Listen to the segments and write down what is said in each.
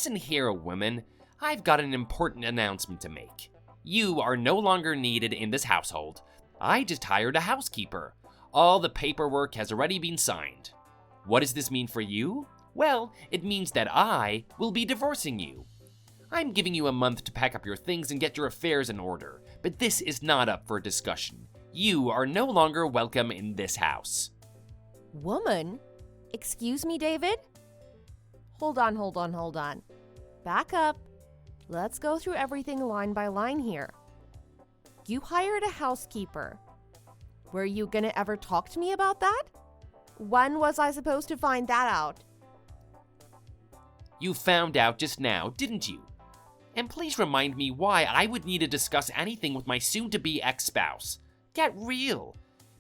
Listen here, woman. I've got an important announcement to make. You are no longer needed in this household. I just hired a housekeeper. All the paperwork has already been signed. What does this mean for you? Well, it means that I will be divorcing you. I'm giving you a month to pack up your things and get your affairs in order, but this is not up for discussion. You are no longer welcome in this house. Woman? Excuse me, David? Hold on. Back up. Let's go through everything line by line here. You hired a housekeeper. Were you gonna ever talk to me about that? When was I supposed to find that out? You found out just now, didn't you? And please remind me why I would need to discuss anything with my soon-to-be ex-spouse. Get real.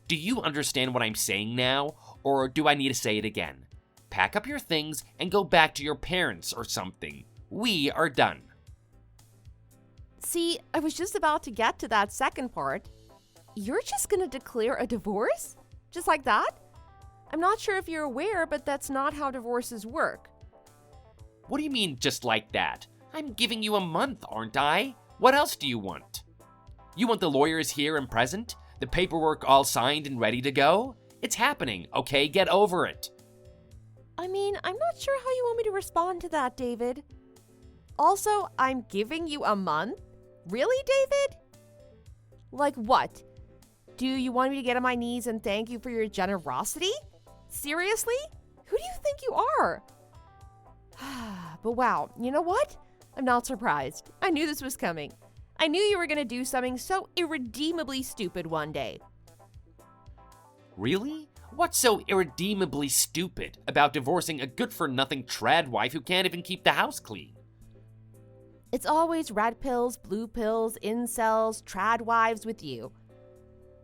Do you understand what I'm saying now, or do I need to say it again? Pack up your things and go back to your parents or something. We are done. See, I was just about to get to that second part. You're just gonna declare a divorce? Just like that? I'm not sure if you're aware, but that's not how divorces work. What do you mean, just like that? I'm giving you a month, aren't I? What else do you want? You want the lawyers here and present? The paperwork all signed and ready to go? It's happening, okay? Get over it. I mean, I'm not sure how you want me to respond to that, David. Also, I'm giving you a month? Really, David? Like what? Do you want me to get on my knees and thank you for your generosity? Seriously? Who do you think you are? But wow, you know what? I'm not surprised. I knew this was coming. I knew you were going to do something so irredeemably stupid one day. Really? What's so irredeemably stupid about divorcing a good-for-nothing trad wife who can't even keep the house clean? It's always red pills, blue pills, incels, trad wives with you.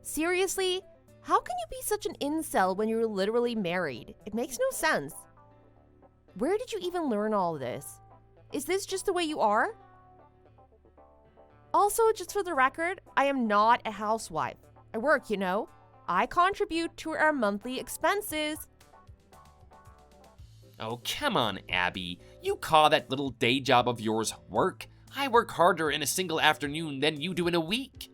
Seriously? How can you be such an incel when you're literally married? It makes no sense. Where did you even learn all this? Is this just the way you are? Also, just for the record, I am not a housewife. I work, you know. I contribute to our monthly expenses. Oh, come on, Abby. You call that little day job of yours work? I work harder in a single afternoon than you do in a week.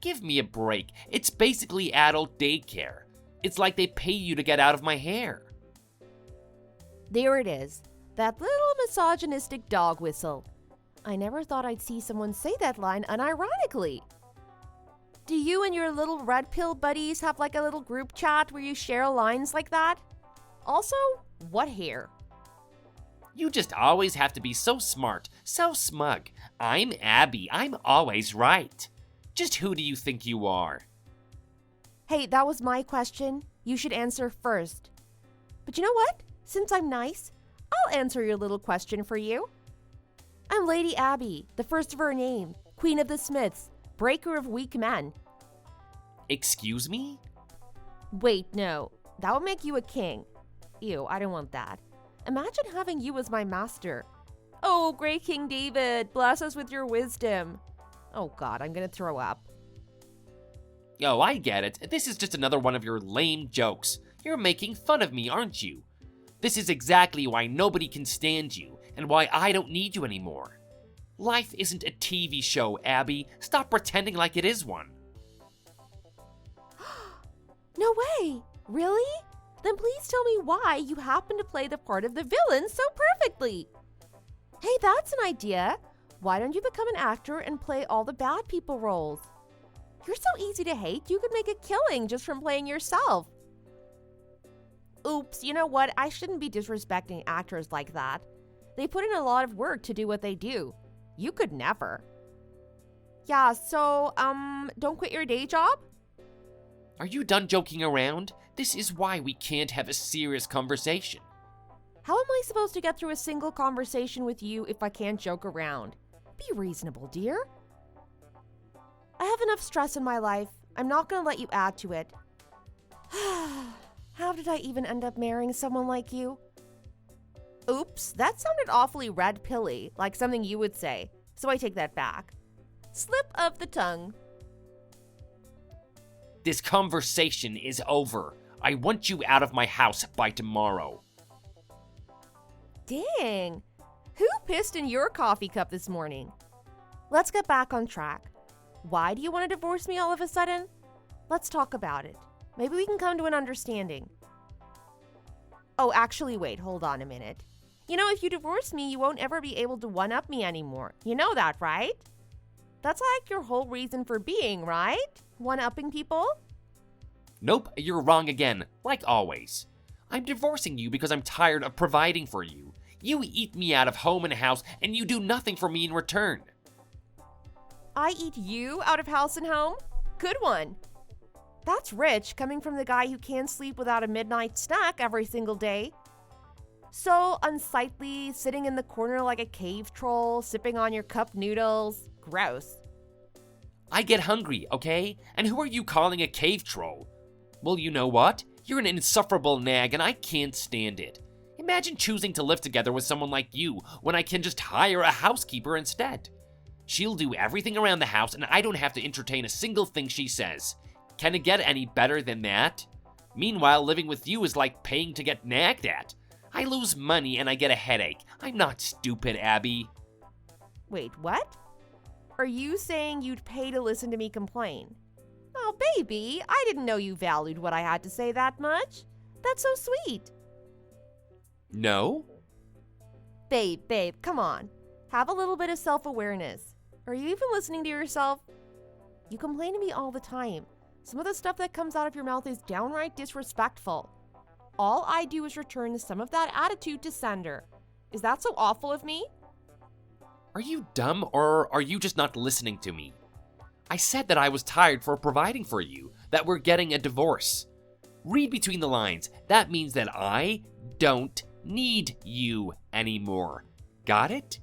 Give me a break. It's basically adult daycare. It's like they pay you to get out of my hair. There it is. That little misogynistic dog whistle. I never thought I'd see someone say that line unironically. Do you and your little red pill buddies have like a little group chat where you share lines like that? Also, what hair? You just always have to be so smart, so smug. I'm Abby. I'm always right. Just who do you think you are? Hey, that was my question. You should answer first. But you know what? Since I'm nice, I'll answer your little question for you. I'm Lady Abby, the first of her name, Queen of the Smiths, breaker of weak men. Excuse me? Wait, no. That would make you a king. Ew, I don't want that. Imagine having you as my master. Oh, great King David, bless us with your wisdom. Oh God, I'm gonna throw up. Oh, I get it. This is just another one of your lame jokes. You're making fun of me, aren't you? This is exactly why nobody can stand you, and why I don't need you anymore. Life isn't a TV show, Abby. Stop pretending like it is one. No way! Really? Then please tell me why you happen to play the part of the villain so perfectly. Hey, that's an idea. Why don't you become an actor and play all the bad people roles? You're so easy to hate, you could make a killing just from playing yourself. Oops, you know what? I shouldn't be disrespecting actors like that. They put in a lot of work to do what they do. You could never. Yeah, so, don't quit your day job? Are you done joking around? This is why we can't have a serious conversation. How am I supposed to get through a single conversation with you if I can't joke around? Be reasonable, dear. I have enough stress in my life. I'm not gonna let you add to it. How did I even end up marrying someone like you? Oops, that sounded awfully red pilly, like something you would say, so I take that back. Slip of the tongue. This conversation is over. I want you out of my house by tomorrow. Dang. Who pissed in your coffee cup this morning? Let's get back on track. Why do you want to divorce me all of a sudden? Let's talk about it. Maybe we can come to an understanding. Oh, actually, wait, hold on a minute. You know, if you divorce me, you won't ever be able to one-up me anymore. You know that, right? That's like your whole reason for being, right? One-upping people? Nope, you're wrong again, like always. I'm divorcing you because I'm tired of providing for you. You eat me out of home and house, and you do nothing for me in return. I eat you out of house and home? Good one. That's rich, coming from the guy who can't sleep without a midnight snack every single day. So unsightly, sitting in the corner like a cave troll, sipping on your cup noodles. Gross. I get hungry, okay? And who are you calling a cave troll? Well, you know what? You're an insufferable nag, and I can't stand it. Imagine choosing to live together with someone like you when I can just hire a housekeeper instead. She'll do everything around the house, and I don't have to entertain a single thing she says. Can it get any better than that? Meanwhile, living with you is like paying to get nagged at. I lose money and I get a headache. I'm not stupid, Abby. Wait, what? Are you saying you'd pay to listen to me complain? Oh, baby, I didn't know you valued what I had to say that much. That's so sweet. No? Babe, come on. Have a little bit of self-awareness. Are you even listening to yourself? You complain to me all the time. Some of the stuff that comes out of your mouth is downright disrespectful. All I do is return some of that attitude to sender. Is that so awful of me? Are you dumb, or are you just not listening to me? I said that I was tired for providing for you, that we're getting a divorce. Read between the lines. That means that I don't need you anymore. Got it?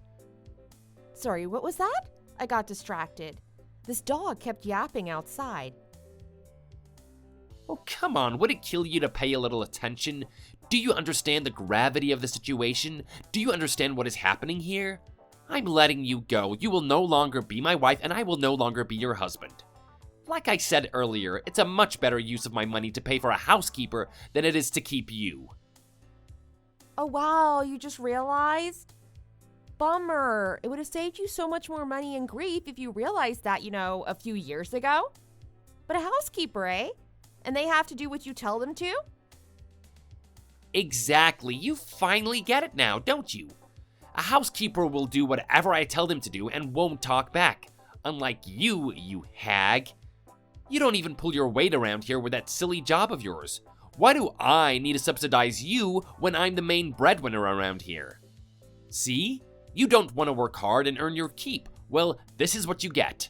Sorry, what was that? I got distracted. This dog kept yapping outside. Oh, come on, would it kill you to pay a little attention? Do you understand the gravity of the situation? Do you understand what is happening here? I'm letting you go. You will no longer be my wife, and I will no longer be your husband. Like I said earlier, it's a much better use of my money to pay for a housekeeper than it is to keep you. Oh wow, you just realized? Bummer. It would have saved you so much more money and grief if you realized that, a few years ago. But a housekeeper, eh? And they have to do what you tell them to? Exactly. You finally get it now, don't you? A housekeeper will do whatever I tell them to do and won't talk back. Unlike you, you hag. You don't even pull your weight around here with that silly job of yours. Why do I need to subsidize you when I'm the main breadwinner around here? See? You don't want to work hard and earn your keep. Well, this is what you get.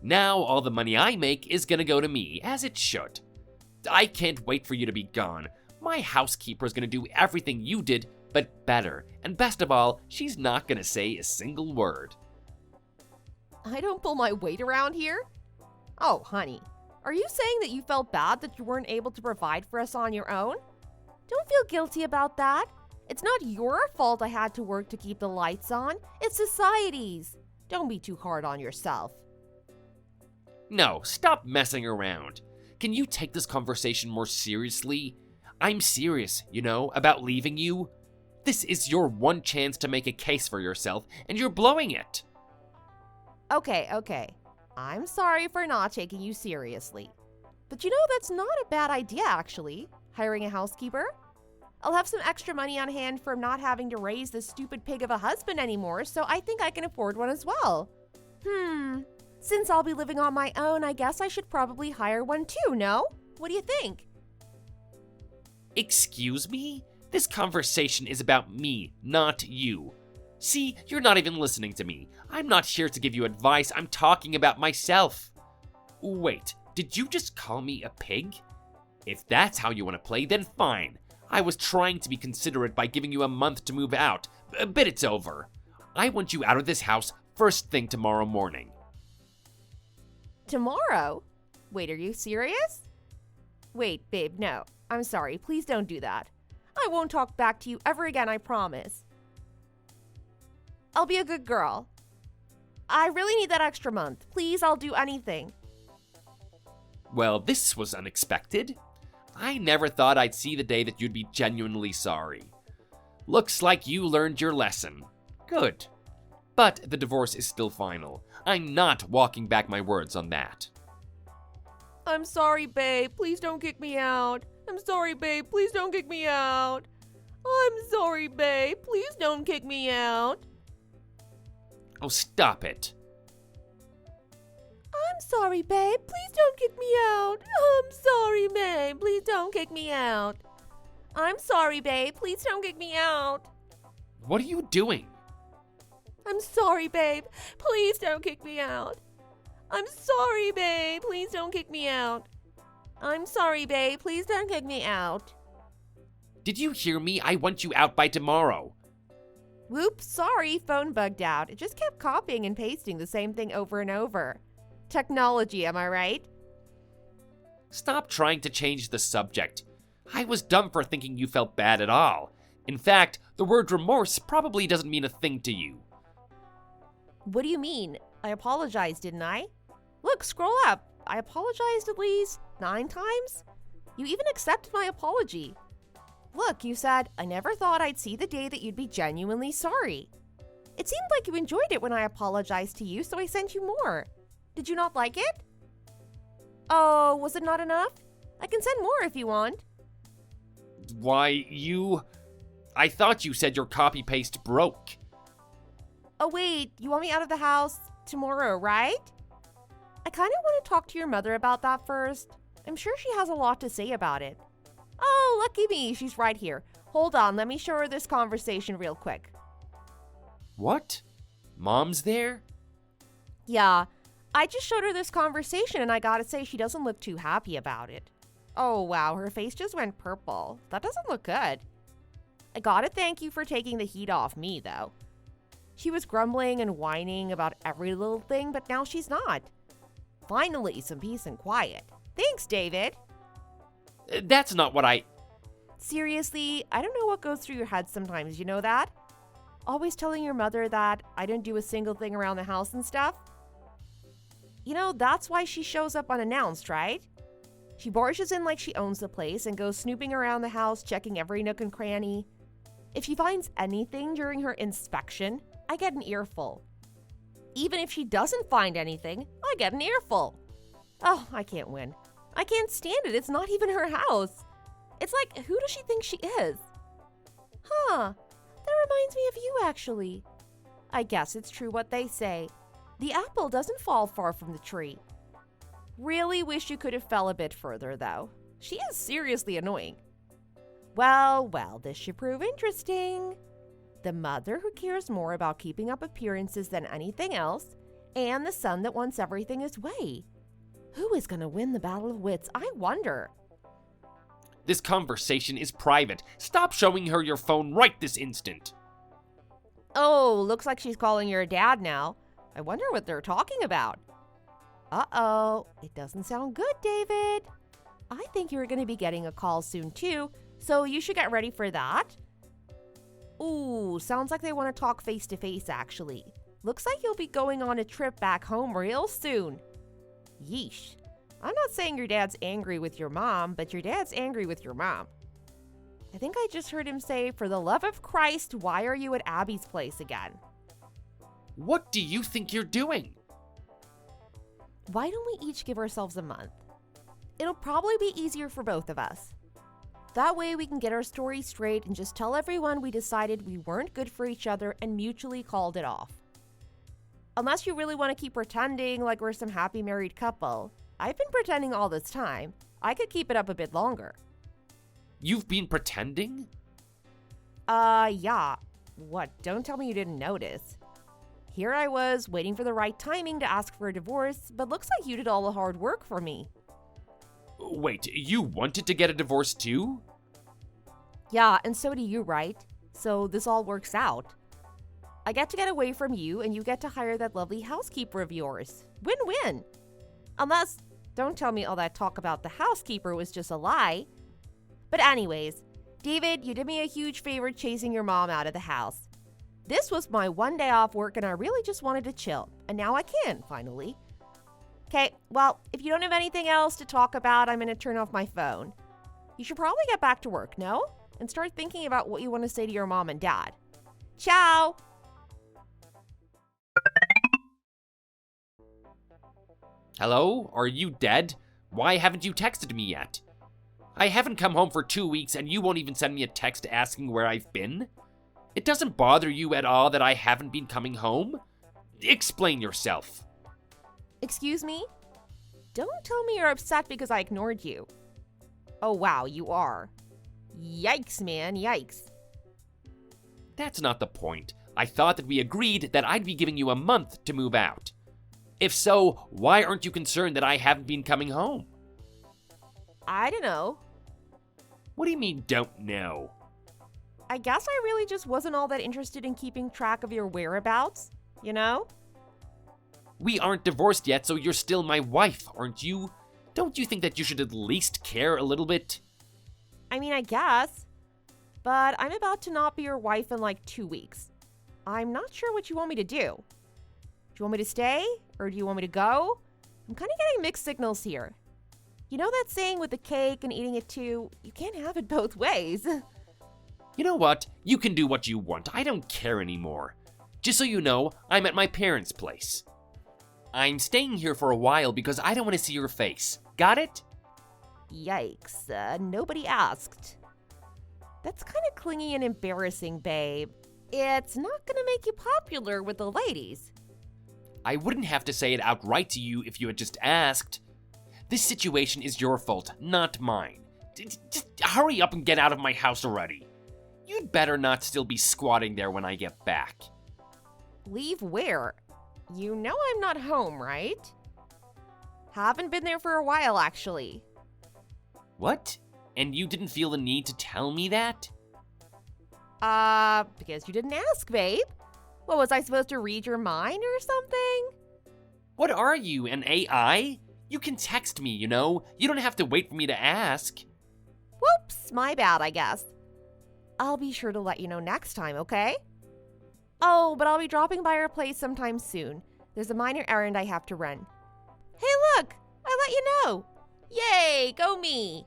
Now all the money I make is gonna go to me, as it should. I can't wait for you to be gone. My housekeeper is gonna do everything you did, but better. And best of all, she's not gonna say a single word. I don't pull my weight around here? Oh, honey, are you saying that you felt bad that you weren't able to provide for us on your own? Don't feel guilty about that. It's not your fault I had to work to keep the lights on. It's society's. Don't be too hard on yourself. No, stop messing around. Can you take this conversation more seriously? I'm serious, about leaving you. This is your one chance to make a case for yourself, and you're blowing it. Okay. I'm sorry for not taking you seriously. But that's not a bad idea, actually, hiring a housekeeper. I'll have some extra money on hand from not having to raise this stupid pig of a husband anymore, so I think I can afford one as well. Since I'll be living on my own, I guess I should probably hire one too, no? What do you think? Excuse me? This conversation is about me, not you. See, you're not even listening to me. I'm not here to give you advice, I'm talking about myself. Wait, did you just call me a pig? If that's how you want to play, then fine. I was trying to be considerate by giving you a month to move out, but it's over. I want you out of this house first thing tomorrow morning. Tomorrow? Wait, are you serious? Wait, babe, no. I'm sorry, please don't do that. I won't talk back to you ever again, I promise. I'll be a good girl. I really need that extra month. Please, I'll do anything. Well, this was unexpected. I never thought I'd see the day that you'd be genuinely sorry. Looks like you learned your lesson. Good. But the divorce is still final. I'm not walking back my words on that. I'm sorry, babe. Please don't kick me out. I'm sorry, babe. Please don't kick me out. I'm sorry, babe. Please don't kick me out. Oh, stop it. I'm sorry, babe. Please don't kick me out. I'm sorry, babe. Please don't kick me out. I'm sorry, babe. Please don't kick me out. What are you doing? I'm sorry, babe. Please don't kick me out. I'm sorry, babe. Please don't kick me out. I'm sorry, babe. Please don't kick me out. Did you hear me? I want you out by tomorrow. Whoops, sorry, phone bugged out. It just kept copying and pasting the same thing over and over. Technology, am I right? Stop trying to change the subject. I was dumb for thinking you felt bad at all. In fact, the word remorse probably doesn't mean a thing to you. What do you mean? I apologized, didn't I? Look, scroll up. I apologized at least 9 times? You even accepted my apology. Look, you said, I never thought I'd see the day that you'd be genuinely sorry. It seemed like you enjoyed it when I apologized to you, so I sent you more. Did you not like it? Oh, was it not enough? I can send more if you want. Why, I thought you said your copy-paste broke. Oh wait, you want me out of the house tomorrow, right? I kind of want to talk to your mother about that first. I'm sure she has a lot to say about it. Oh, lucky me, she's right here. Hold on, let me show her this conversation real quick. What? Mom's there? Yeah, I just showed her this conversation and I gotta say she doesn't look too happy about it. Oh wow, her face just went purple. That doesn't look good. I gotta thank you for taking the heat off me though. She was grumbling and whining about every little thing, but now she's not. Finally, some peace and quiet. Thanks, David. That's not what I... Seriously, I don't know what goes through your head sometimes, you know that? Always telling your mother that I didn't do a single thing around the house and stuff. You know, that's why she shows up unannounced, right? She barges in like she owns the place and goes snooping around the house, checking every nook and cranny. If she finds anything during her inspection, I get an earful. Even if she doesn't find anything, I get an earful. Oh, I can't win. I can't stand it. It's not even her house. It's like, who does she think she is? Huh, that reminds me of you, actually. I guess it's true what they say. The apple doesn't fall far from the tree. Really wish you could have fell a bit further, though. She is seriously annoying. Well, this should prove interesting. The mother who cares more about keeping up appearances than anything else, and the son that wants everything his way. Who is going to win the battle of wits, I wonder? This conversation is private. Stop showing her your phone right this instant. Oh, looks like she's calling your dad now. I wonder what they're talking about. Uh-oh, it doesn't sound good, David. I think you're going to be getting a call soon, too, so you should get ready for that. Ooh, sounds like they want to talk face-to-face, actually. Looks like you'll be going on a trip back home real soon. Yeesh. I'm not saying your dad's angry with your mom, but your dad's angry with your mom. I think I just heard him say, for the love of Christ, why are you at Abby's place again? What do you think you're doing? Why don't we each give ourselves a month? It'll probably be easier for both of us. That way we can get our story straight and just tell everyone we decided we weren't good for each other and mutually called it off. Unless you really want to keep pretending like we're some happy married couple. I've been pretending all this time. I could keep it up a bit longer. You've been pretending? Yeah. What, don't tell me you didn't notice. Here I was, waiting for the right timing to ask for a divorce, but looks like you did all the hard work for me. Wait, you wanted to get a divorce too? Yeah, and so do you, right? So this all works out. I get to get away from you, and you get to hire that lovely housekeeper of yours. Win-win. Unless, don't tell me all that talk about the housekeeper was just a lie. But anyways, David, you did me a huge favor chasing your mom out of the house. This was my one day off work, and I really just wanted to chill. And now I can, finally. Okay, well, if you don't have anything else to talk about, I'm going to turn off my phone. You should probably get back to work, no? And start thinking about what you want to say to your mom and dad. Ciao! Hello? Are you dead? Why haven't you texted me yet? I haven't come home for 2 weeks and you won't even send me a text asking where I've been? It doesn't bother you at all that I haven't been coming home? Explain yourself. Excuse me? Don't tell me you're upset because I ignored you. Oh wow, you are. Yikes, man, yikes. That's not the point. I thought that we agreed that I'd be giving you a month to move out. If so, why aren't you concerned that I haven't been coming home? I don't know. What do you mean, don't know? I guess I really just wasn't all that interested in keeping track of your whereabouts, you know? We aren't divorced yet, so you're still my wife, aren't you? Don't you think that you should at least care a little bit? I mean, I guess. But I'm about to not be your wife in like 2 weeks. I'm not sure what you want me to do. Do you want me to stay? Or do you want me to go? I'm kind of getting mixed signals here. You know that saying with the cake and eating it too? You can't have it both ways. You know what? You can do what you want. I don't care anymore. Just so you know, I'm at my parents' place. I'm staying here for a while because I don't want to see your face. Got it? Yikes, nobody asked. That's kind of clingy and embarrassing, babe. It's not gonna make you popular with the ladies. I wouldn't have to say it outright to you if you had just asked. This situation is your fault, not mine. Just hurry up and get out of my house already. You'd better not still be squatting there when I get back. Leave where? You know I'm not home, right? Haven't been there for a while, actually. What? And you didn't feel the need to tell me that? Because you didn't ask, babe. What, was I supposed to read your mind or something? What are you, an AI? You can text me, you know? You don't have to wait for me to ask. Whoops, my bad, I guess. I'll be sure to let you know next time, okay? Oh, but I'll be dropping by your place sometime soon. There's a minor errand I have to run. Hey, look! I let you know! Yay, go me!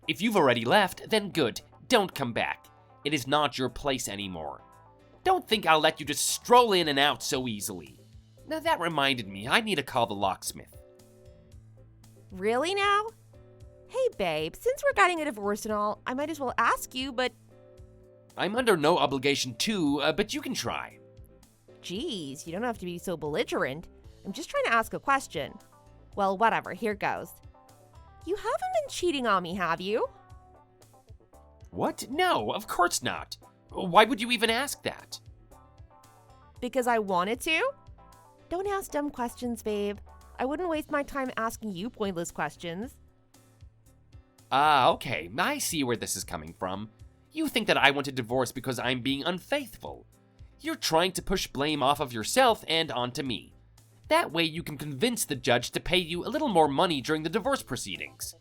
If you've already left, then good. Don't come back. It is not your place anymore. Don't think I'll let you just stroll in and out so easily. Now that reminded me, I need to call the locksmith. Really now? Hey, babe, since we're getting a divorce and all, I might as well ask you, but... I'm under no obligation to, but you can try. Geez, you don't have to be so belligerent. I'm just trying to ask a question. Well, whatever, here goes. You haven't been cheating on me, have you? What? No, of course not. Why would you even ask that? Because I wanted to? Don't ask dumb questions, babe. I wouldn't waste my time asking you pointless questions. Okay, I see where this is coming from. You think that I want a divorce because I'm being unfaithful. You're trying to push blame off of yourself and onto me. That way you can convince the judge to pay you a little more money during the divorce proceedings.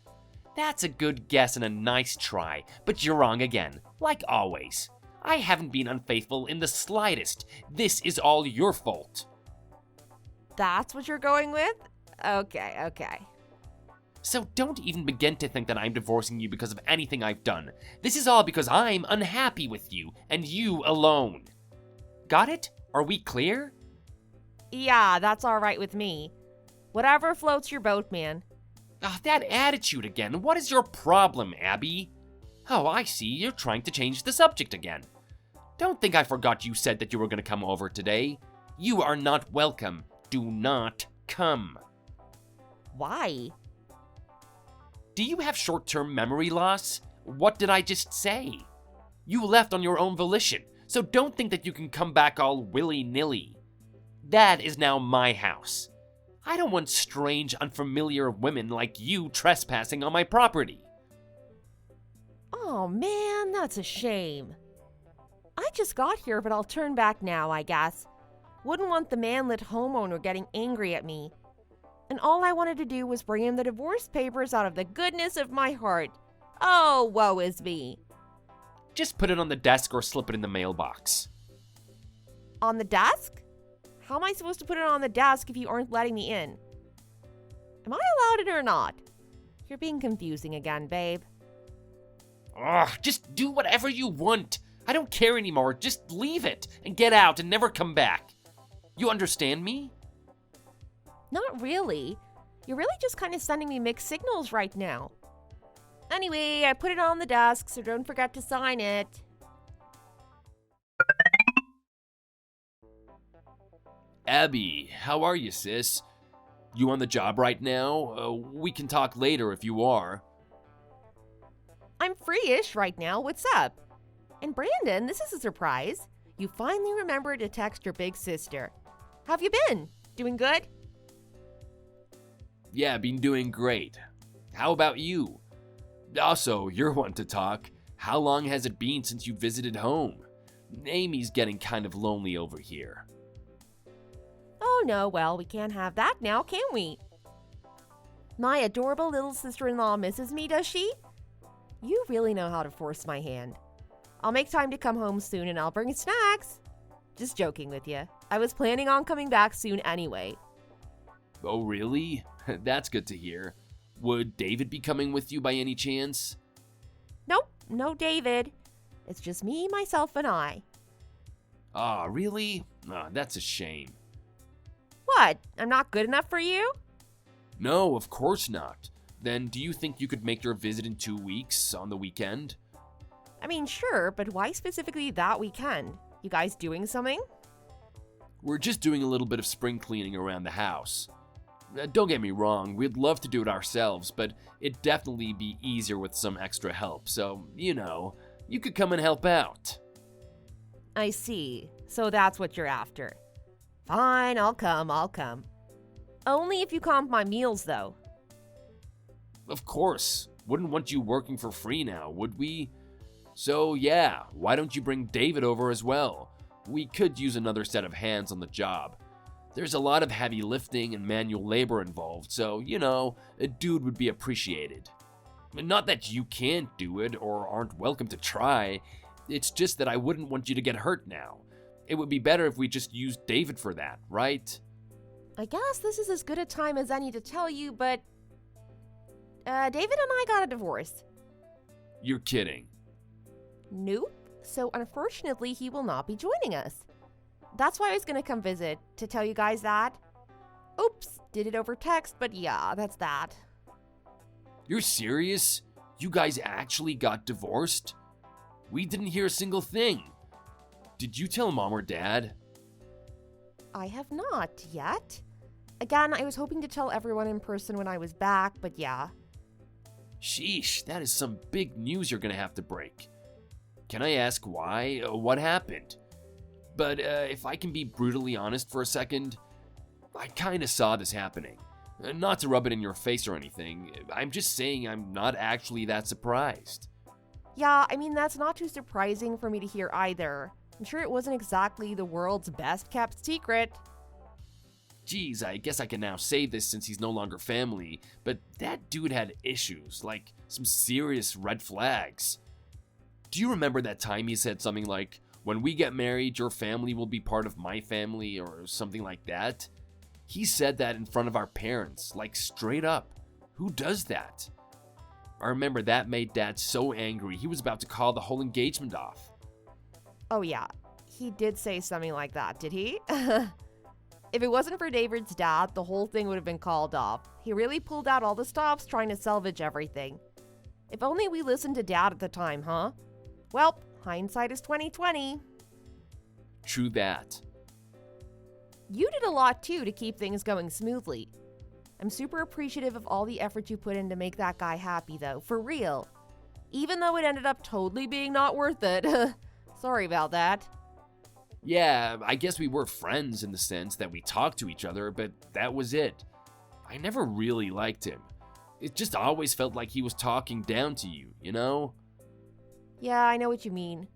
That's a good guess and a nice try, but you're wrong again, like always. I haven't been unfaithful in the slightest. This is all your fault. That's what you're going with? Okay. So don't even begin to think that I'm divorcing you because of anything I've done. This is all because I'm unhappy with you, and you alone. Got it? Are we clear? Yeah, that's all right with me. Whatever floats your boat, man. That attitude again. What is your problem, Abby? Oh, I see. You're trying to change the subject again. Don't think I forgot you said that you were going to come over today. You are not welcome. Do not come. Why? Do you have short-term memory loss? What did I just say? You left on your own volition, so don't think that you can come back all willy-nilly. That is now my house. I don't want strange, unfamiliar women like you trespassing on my property. Oh man, that's a shame. I just got here, but I'll turn back now, I guess. Wouldn't want the manlit homeowner getting angry at me. And all I wanted to do was bring him the divorce papers out of the goodness of my heart. Oh, woe is me. Just put it on the desk or slip it in the mailbox. On the desk? How am I supposed to put it on the desk if you aren't letting me in? Am I allowed it or not? You're being confusing again, babe. Ugh, just do whatever you want. I don't care anymore. Just leave it and get out and never come back. You understand me? Not really. You're really just kind of sending me mixed signals right now. Anyway, I put it on the desk, so don't forget to sign it. Abby, how are you, sis? You on the job right now? We can talk later if you are. I'm free-ish right now. What's up? And Brandon, this is a surprise. You finally remembered to text your big sister. How've you been? Doing good? Yeah, been doing great. How about you? Also, you're one to talk. How long has it been since you visited home? Amy's getting kind of lonely over here. Oh no, well, we can't have that now, can we? My adorable little sister-in-law misses me, does she? You really know how to force my hand. I'll make time to come home soon and I'll bring snacks. Just joking with you. I was planning on coming back soon anyway. Oh, really? That's good to hear. Would David be coming with you by any chance? Nope, no David. It's just me, myself, and I. Ah, really? That's a shame. What? I'm not good enough for you? No, of course not. Then do you think you could make your visit in 2 weeks on the weekend? I mean, sure, but why specifically that weekend? You guys doing something? We're just doing a little bit of spring cleaning around the house. Don't get me wrong, we'd love to do it ourselves, but it'd definitely be easier with some extra help, so, you could come and help out. I see. So that's what you're after. Fine, I'll come. Only if you comp my meals, though. Of course. Wouldn't want you working for free now, would we? So yeah, why don't you bring David over as well? We could use another set of hands on the job. There's a lot of heavy lifting and manual labor involved, so, a dude would be appreciated. Not that you can't do it or aren't welcome to try, it's just that I wouldn't want you to get hurt now. It would be better if we just used David for that, right? I guess this is as good a time as any to tell you, but David and I got a divorce. You're kidding. Nope. So unfortunately, he will not be joining us. That's why I was going to come visit, to tell you guys that. Oops, did it over text, but yeah, that's that. You're serious? You guys actually got divorced? We didn't hear a single thing. Did you tell Mom or Dad? I have not yet. Again, I was hoping to tell everyone in person when I was back, but yeah. Sheesh, that is some big news you're gonna have to break. Can I ask why? What happened? But if I can be brutally honest for a second, I kinda saw this happening. Not to rub it in your face or anything, I'm just saying I'm not actually that surprised. Yeah, I mean, that's not too surprising for me to hear either. I'm sure it wasn't exactly the world's best kept secret. Geez, I guess I can now say this since he's no longer family, but that dude had issues, like some serious red flags. Do you remember that time he said something like, "When we get married, your family will be part of my family," or something like that? He said that in front of our parents, like straight up. Who does that? I remember that made Dad so angry he was about to call the whole engagement off. Oh yeah, he did say something like that, did he? If it wasn't for David's dad, the whole thing would have been called off. He really pulled out all the stops trying to salvage everything. If only we listened to Dad at the time, huh? Well, hindsight is 20/20. True that. You did a lot too to keep things going smoothly. I'm super appreciative of all the effort you put in to make that guy happy though, for real. Even though it ended up totally being not worth it. Sorry about that. Yeah, I guess we were friends in the sense that we talked to each other, but that was it. I never really liked him. It just always felt like he was talking down to you, you know? Yeah, I know what you mean.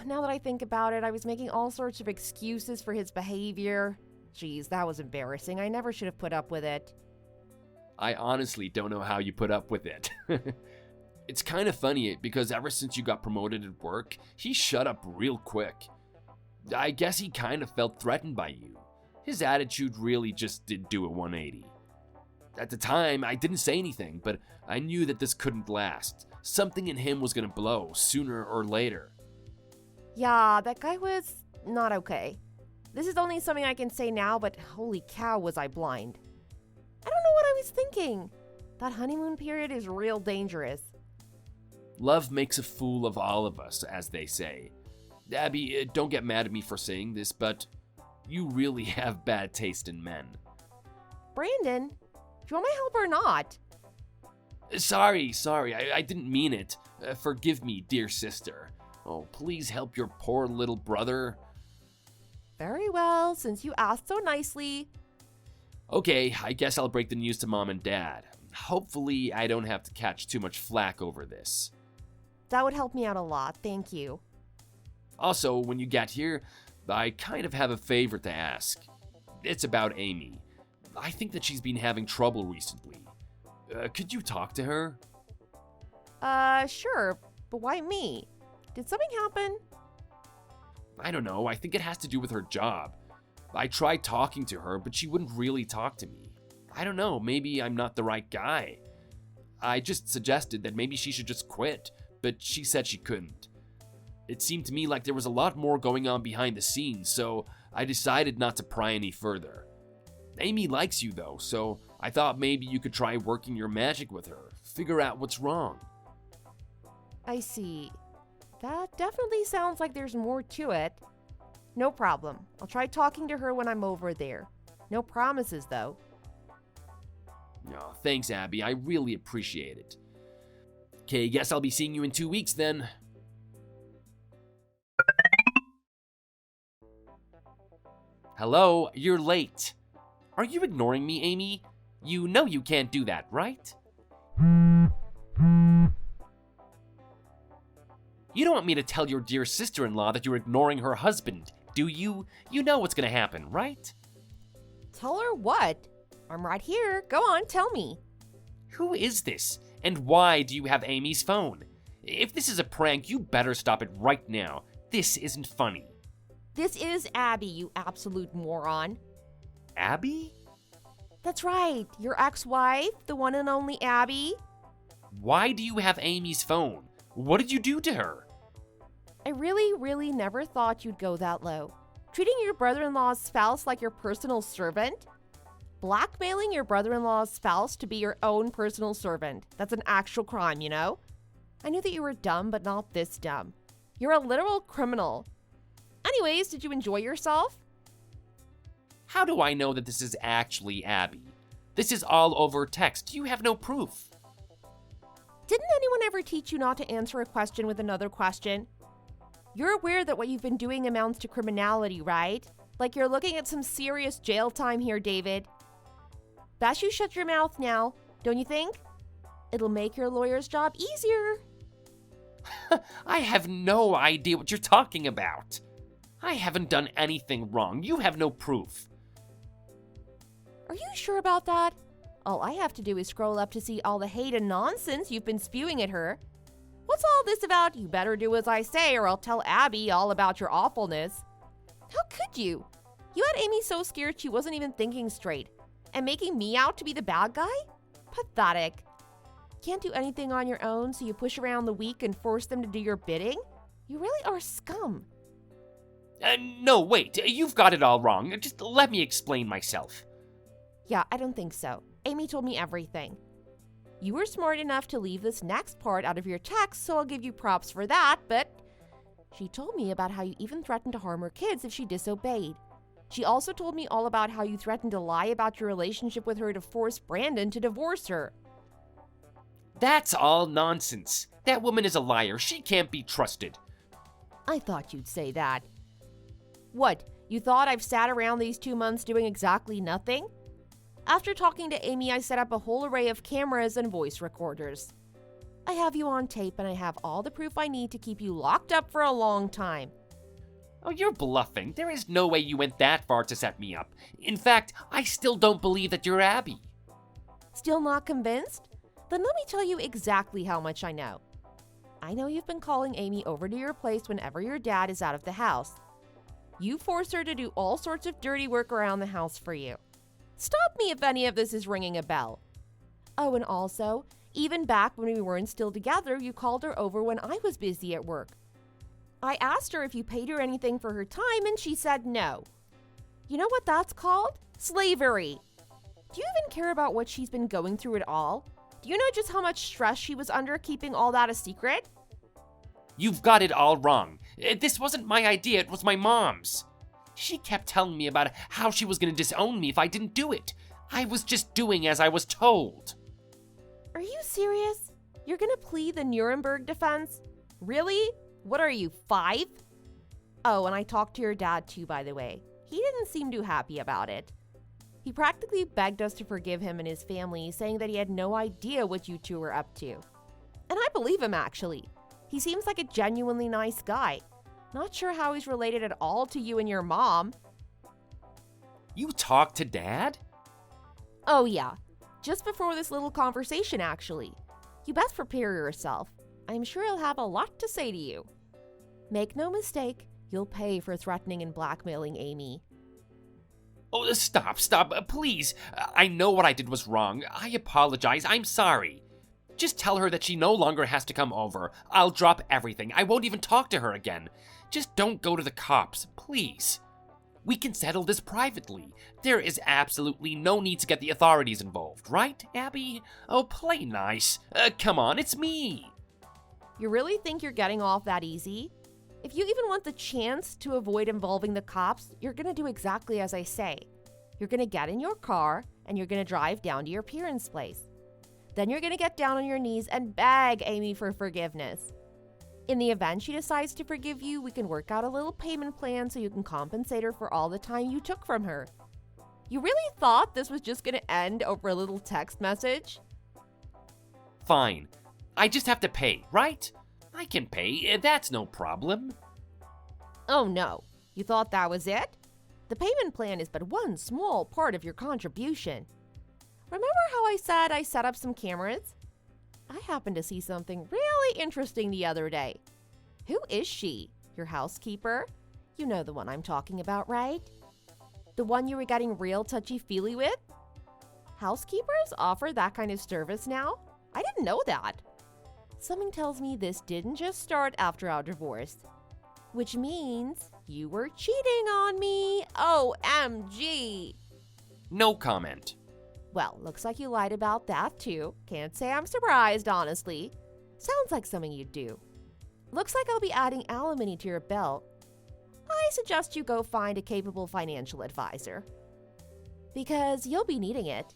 Now that I think about it, I was making all sorts of excuses for his behavior. Jeez, that was embarrassing. I never should have put up with it. I honestly don't know how you put up with it. It's kind of funny because ever since you got promoted at work, he shut up real quick. I guess he kind of felt threatened by you. His attitude really just did do a 180. At the time, I didn't say anything, but I knew that this couldn't last. Something in him was gonna blow sooner or later. Yeah, that guy was not okay. This is only something I can say now, but holy cow, was I blind. I don't know what I was thinking. That honeymoon period is real dangerous. Love makes a fool of all of us, as they say. Abby, don't get mad at me for saying this, but you really have bad taste in men. Brandon, do you want my help or not? Sorry, I didn't mean it. Forgive me, dear sister. Oh, please help your poor little brother. Very well, since you asked so nicely. Okay, I guess I'll break the news to Mom and Dad. Hopefully, I don't have to catch too much flack over this. That would help me out a lot, thank you. Also, when you get here, I kind of have a favor to ask. It's about Amy. I think that she's been having trouble recently. Could you talk to her? Sure, but why me? Did something happen? I don't know, I think it has to do with her job. I tried talking to her, but she wouldn't really talk to me. I don't know, maybe I'm not the right guy. I just suggested that maybe she should just quit, but she said she couldn't. It seemed to me like there was a lot more going on behind the scenes, so I decided not to pry any further. Amy likes you though, so I thought maybe you could try working your magic with her, figure out what's wrong. I see. That definitely sounds like there's more to it. No problem. I'll try talking to her when I'm over there. No promises, though. Oh, thanks, Abby. I really appreciate it. Okay, guess I'll be seeing you in 2 weeks then. Hello, you're late. Are you ignoring me, Amy? You know you can't do that, right? You don't want me to tell your dear sister-in-law that you're ignoring her husband, do you? You know what's gonna happen, right? Tell her what? I'm right here. Go on, tell me. Who is this? And why do you have Amy's phone? If this is a prank, you better stop it right now. This isn't funny. This is Abby, you absolute moron. Abby? That's right. Your ex-wife, the one and only Abby. Why do you have Amy's phone? What did you do to her? I really never thought you'd go that low. Treating your brother-in-law's spouse like your personal servant? Blackmailing your brother-in-law's spouse to be your own personal servant. That's an actual crime, you know? I knew that you were dumb, but not this dumb. You're a literal criminal. Anyways, did you enjoy yourself? How do I know that this is actually Abby? This is all over text. You have no proof. Didn't anyone ever teach you not to answer a question with another question? You're aware that what you've been doing amounts to criminality, right? Like you're looking at some serious jail time here, David. Best you shut your mouth now, don't you think? It'll make your lawyer's job easier. I have no idea what you're talking about. I haven't done anything wrong. You have no proof. Are you sure about that? All I have to do is scroll up to see all the hate and nonsense you've been spewing at her. What's all this about? You better do as I say or I'll tell Abby all about your awfulness. How could you? You had Amy so scared she wasn't even thinking straight. And making me out to be the bad guy? Pathetic. Can't do anything on your own, so you push around the weak and force them to do your bidding? You really are scum. No, wait. You've got it all wrong. Just let me explain myself. Yeah, I don't think so. Amy told me everything. You were smart enough to leave this next part out of your text, so I'll give you props for that, but she told me about how you even threatened to harm her kids if she disobeyed. She also told me all about how you threatened to lie about your relationship with her to force Brandon to divorce her. That's all nonsense. That woman is a liar. She can't be trusted. I thought you'd say that. What, you thought I've sat around these 2 months doing exactly nothing? After talking to Amy, I set up a whole array of cameras and voice recorders. I have you on tape and I have all the proof I need to keep you locked up for a long time. Oh, you're bluffing. There is no way you went that far to set me up. In fact, I still don't believe that you're Abby. Still not convinced? Then let me tell you exactly how much I know. I know you've been calling Amy over to your place whenever your dad is out of the house. You force her to do all sorts of dirty work around the house for you. Stop me if any of this is ringing a bell. Oh, and also, even back when we weren't still together, you called her over when I was busy at work. I asked her if you paid her anything for her time, and she said no. You know what that's called? Slavery. Do you even care about what she's been going through at all? Do you know just how much stress she was under keeping all that a secret? You've got it all wrong. This wasn't my idea, it was my mom's. She kept telling me about how she was going to disown me if I didn't do it. I was just doing as I was told. Are you serious? You're gonna plead the Nuremberg defense? Really? What are you, 5? Oh, and I talked to your dad too, by the way. He didn't seem too happy about it. He practically begged us to forgive him and his family, saying that he had no idea what you two were up to. And I believe him, actually. He seems like a genuinely nice guy. Not sure how he's related at all to you and your mom. You talked to Dad? Oh yeah, just before this little conversation, actually. You best prepare yourself. I'm sure he'll have a lot to say to you. Make no mistake, you'll pay for threatening and blackmailing Amy. Oh, stop, please. I know what I did was wrong. I apologize, I'm sorry. Just tell her that she no longer has to come over. I'll drop everything. I won't even talk to her again. Just don't go to the cops, please. We can settle this privately. There is absolutely no need to get the authorities involved, right, Abby? Oh, play nice. Come on, it's me. You really think you're getting off that easy? If you even want the chance to avoid involving the cops, you're gonna do exactly as I say. You're gonna get in your car and you're gonna drive down to your parents' place. Then you're gonna get down on your knees and beg Amy for forgiveness. In the event she decides to forgive you, we can work out a little payment plan so you can compensate her for all the time you took from her. You really thought this was just gonna end over a little text message? Fine. I just have to pay, right? I can pay, that's no problem. Oh no, you thought that was it? The payment plan is but one small part of your contribution. Remember how I said I set up some cameras? I happened to see something really interesting the other day. Who is she? Your housekeeper? You know the one I'm talking about, right? The one you were getting real touchy-feely with? Housekeepers offer that kind of service now? I didn't know that. Something tells me this didn't just start after our divorce. Which means you were cheating on me. OMG. No comment. Well, looks like you lied about that too. Can't say I'm surprised, honestly. Sounds like something you'd do. Looks like I'll be adding alimony to your belt. I suggest you go find a capable financial advisor. Because you'll be needing it.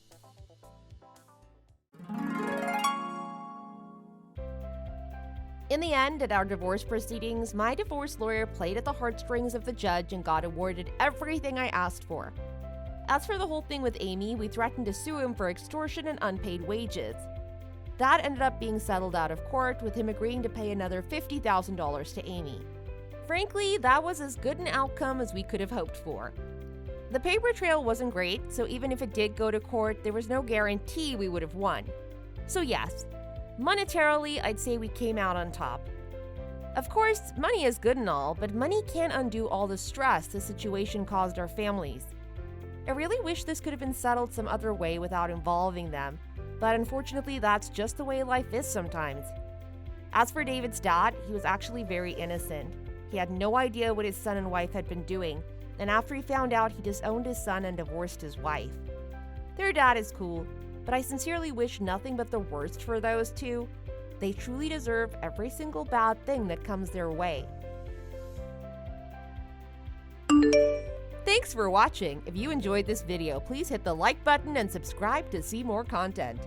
In the end, at our divorce proceedings, my divorce lawyer played at the heartstrings of the judge and got awarded everything I asked for. As for the whole thing with Amy, we threatened to sue him for extortion and unpaid wages. That ended up being settled out of court, with him agreeing to pay another $50,000 to Amy. Frankly, that was as good an outcome as we could have hoped for. The paper trail wasn't great, so even if it did go to court, there was no guarantee we would have won. So yes, monetarily, I'd say we came out on top. Of course, money is good and all, but money can't undo all the stress the situation caused our families. I really wish this could have been settled some other way without involving them, but unfortunately that's just the way life is sometimes. As for David's dad, he was actually very innocent. He had no idea what his son and wife had been doing, and after he found out, he disowned his son and divorced his wife. Their dad is cool, but I sincerely wish nothing but the worst for those two. They truly deserve every single bad thing that comes their way. Thanks for watching. If you enjoyed this video, please hit the like button and subscribe to see more content.